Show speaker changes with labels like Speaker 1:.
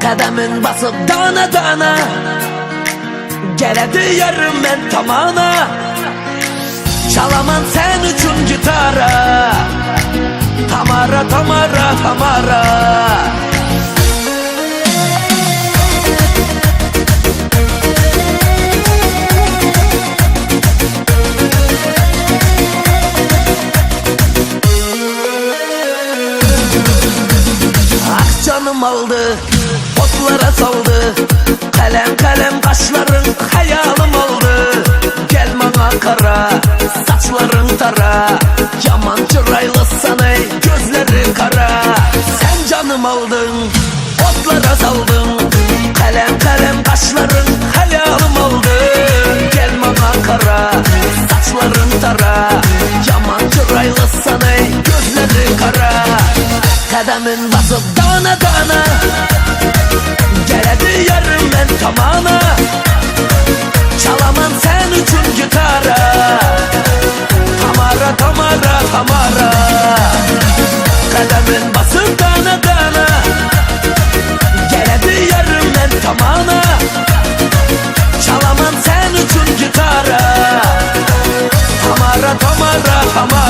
Speaker 1: Qədəmin basıb dana-dana Gələdi yarım mən tamana Çalaman sən üçün gitara Tamara, Tamara, Tamara Canım aldı, otlara saldı Kalem kalem kaşların hayalım oldu Gel bana kara, saçların tara Yaman çıraylısan ey, gözlerin kara Sen canım aldın, otlara saldın Kalem kalem kaşların hayalım oldu Gel bana kara, saçların tara Yaman çıraylısan ey, gözlerin kara Qədəmin basıb dana-dana Gələdi yarım mən tamana Çalaman sən üçün gitara Tamara, Tamara, Tamara Qədəmin basıb dana-dana Gələdi yarım mən tamana Çalaman sən üçün gitara Tamara, Tamara, Tamara